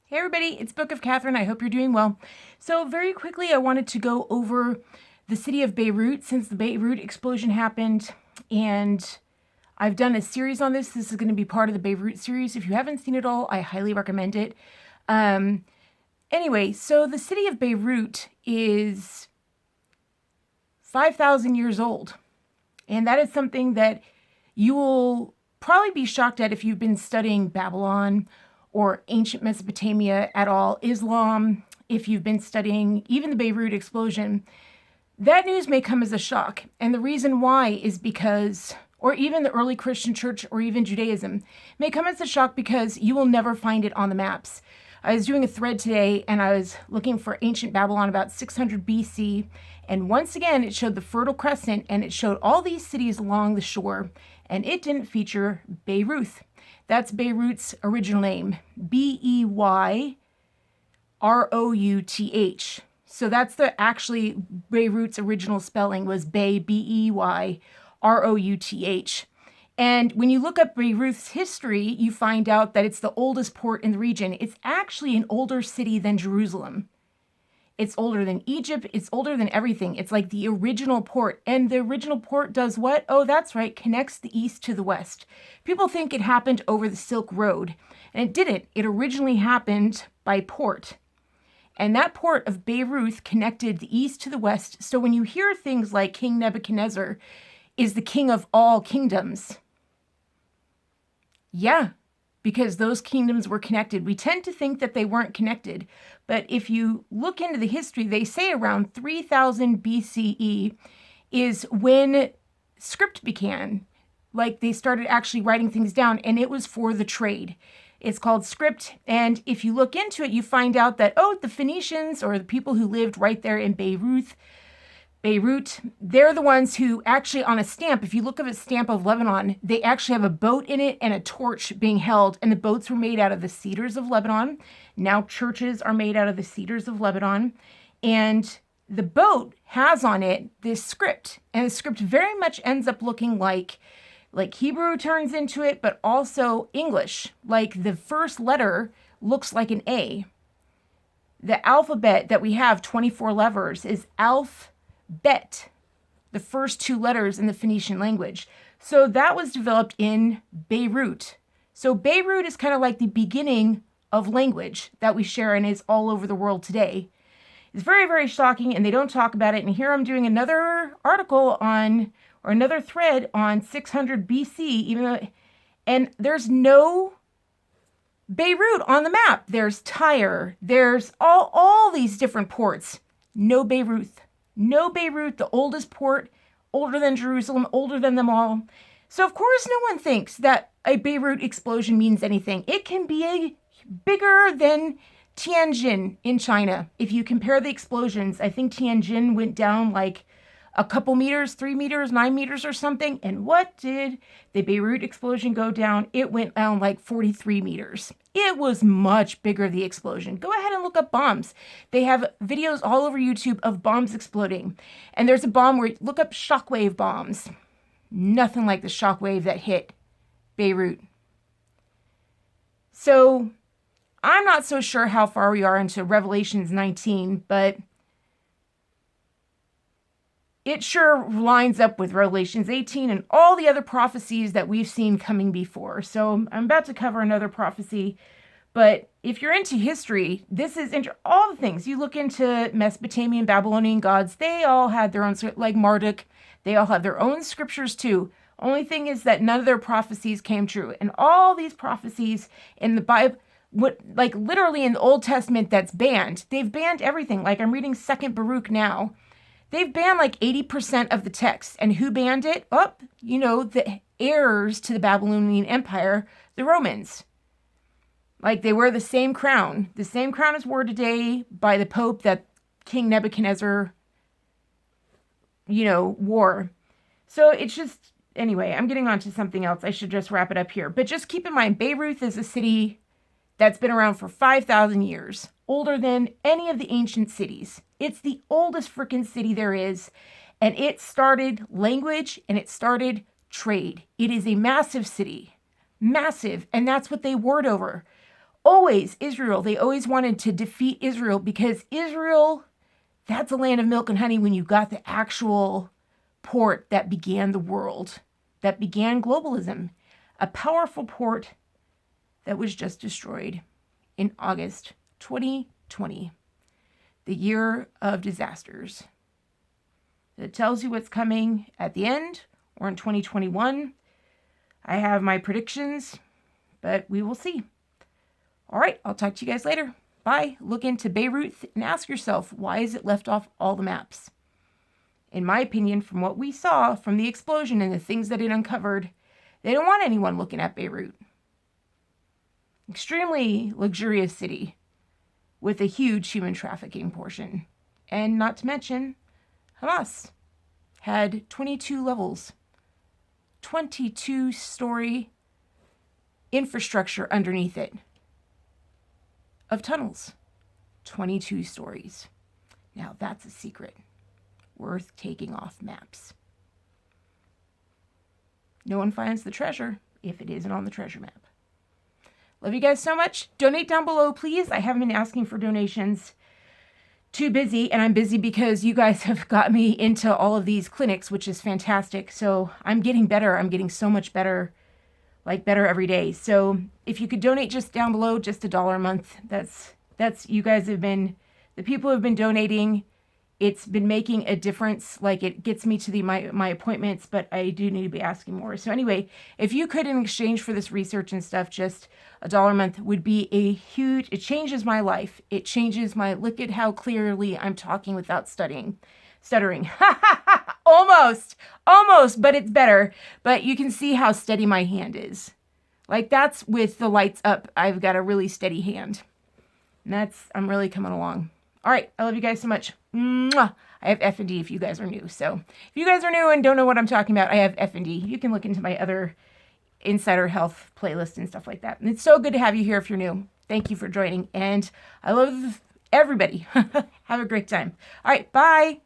Hey everybody, it's Book of Katherine. I hope you're doing well. So very quickly, I wanted to go over the city of Beirut since the Beirut explosion happened. And I've done a series on this. This is going to be part of the Beirut series. If you haven't seen it all, I highly recommend it. Anyway, so the city of Beirut is 5,000 years old. And that is something that you will probably be shocked at if you've been studying Babylon or ancient Mesopotamia at all, Islam, if you've been studying even the Beirut explosion. That news may come as a shock. And the reason why is because, or even the early Christian church or even Judaism, may come as a shock because you will never find it on the maps. I was doing a thread today and I was looking for ancient Babylon about 600 BC. And once again, it showed the Fertile Crescent and it showed all these cities along the shore. And it didn't feature Beirut. That's Beirut's original name, Beyrouth. So that's actually Beirut's original spelling was Beyrouth. And when you look up Beirut's history, you find out that it's the oldest port in the region. It's actually an older city than Jerusalem. It's older than Egypt. It's older than everything. It's like the original port. And the original port does what? Oh, that's right. Connects the east to the west. People think it happened over the Silk Road. And it didn't. It originally happened by port. And that port of Beirut connected the east to the west. So when you hear things like King Nebuchadnezzar is the king of all kingdoms. Yeah, because those kingdoms were connected. We tend to think that they weren't connected. But if you look into the history, they say around 3000 BCE is when script began. Like they started actually writing things down, and it was for the trade. It's called script. And if you look into it, you find out that, the Phoenicians or the people who lived right there in Beirut, they're the ones who actually on a stamp, if you look at a stamp of Lebanon, they actually have a boat in it and a torch being held. And the boats were made out of the cedars of Lebanon. Now churches are made out of the cedars of Lebanon. And the boat has on it this script. And the script very much ends up looking like Hebrew turns into it, but also English. Like the first letter looks like an A. The alphabet that we have, 24 letters, is Bet, the first two letters in the Phoenician language. So that was developed in Beirut. So Beirut is kind of like the beginning of language that we share and is all over the world today. It's very, very shocking, and they don't talk about it. And here I'm doing another article on, or another thread on 600 BC, and there's no Beirut on the map. There's Tyre. There's all these different ports. No Beirut. No Beirut, the oldest port, older than Jerusalem, older than them all. So, of course, no one thinks that a Beirut explosion means anything. It can be bigger than Tianjin in China. If you compare the explosions, I think Tianjin went down like a couple meters, 3 meters, 9 meters or something. And what did the Beirut explosion go down? It went down like 43 meters. It was much bigger, the explosion. Go ahead and look up bombs. They have videos all over YouTube of bombs exploding. And there's a bomb where, look up shockwave bombs. Nothing like the shockwave that hit Beirut. So I'm not so sure how far we are into Revelations 19, but it sure lines up with Revelations 18 and all the other prophecies that we've seen coming before. So I'm about to cover another prophecy. But if you're into history, this is all the things. You look into Mesopotamian, Babylonian gods, they all had their own, like Marduk, they all have their own scriptures too. Only thing is that none of their prophecies came true. And all these prophecies in the Bible, literally in the Old Testament that's banned, they've banned everything. Like I'm reading 2nd Baruch now. They've banned like 80% of the text. And who banned it? The heirs to the Babylonian Empire, the Romans. Like they wear the same crown. The same crown is worn today by the Pope that King Nebuchadnezzar, wore. So it's just, anyway, I'm getting on to something else. I should just wrap it up here. But just keep in mind, Beirut is a city that's been around for 5,000 years. Older than any of the ancient cities. It's the oldest freaking city there is. And it started language and it started trade. It is a massive city. Massive. And that's what they warred over. always Israel. They always wanted to defeat Israel because Israel, that's a land of milk and honey when you got the actual port that began the world, that began globalism. A powerful port that was just destroyed in August 2020, the year of disasters. It tells you what's coming at the end or in 2021. I have my predictions, but we will see. All right, I'll talk to you guys later. Bye. Look into Beirut and ask yourself, why is it left off all the maps? In my opinion, from what we saw from the explosion and the things that it uncovered, they don't want anyone looking at Beirut. Extremely luxurious city with a huge human trafficking portion. And not to mention, Hamas had 22 levels, 22-story infrastructure underneath it of tunnels, 22 stories. Now that's a secret worth taking off maps. No one finds the treasure if it isn't on the treasure map. Love you guys so much. Donate down below, please. I haven't been asking for donations. Too busy, and I'm busy because you guys have got me into all of these clinics, which is fantastic. So I'm getting better. I'm getting so much better, like better every day. So if you could donate just down below, just $1 a month, that's you guys have been, the people who have been donating, it's been making a difference. Like it gets me to my appointments, but I do need to be asking more. So anyway, if you could, in exchange for this research and stuff, just $1 a month would be a huge, it changes my life. It changes my, look at how clearly I'm talking without stuttering. Almost, but it's better. But you can see how steady my hand is. Like that's with the lights up. I've got a really steady hand. And I'm really coming along. All right. I love you guys so much. Mwah. I have F&D if you guys are new. So if you guys are new and don't know what I'm talking about, I have F&D. You can look into my other Insider Health playlist and stuff like that. And it's so good to have you here if you're new. Thank you for joining. And I love everybody. Have a great time. All right. Bye.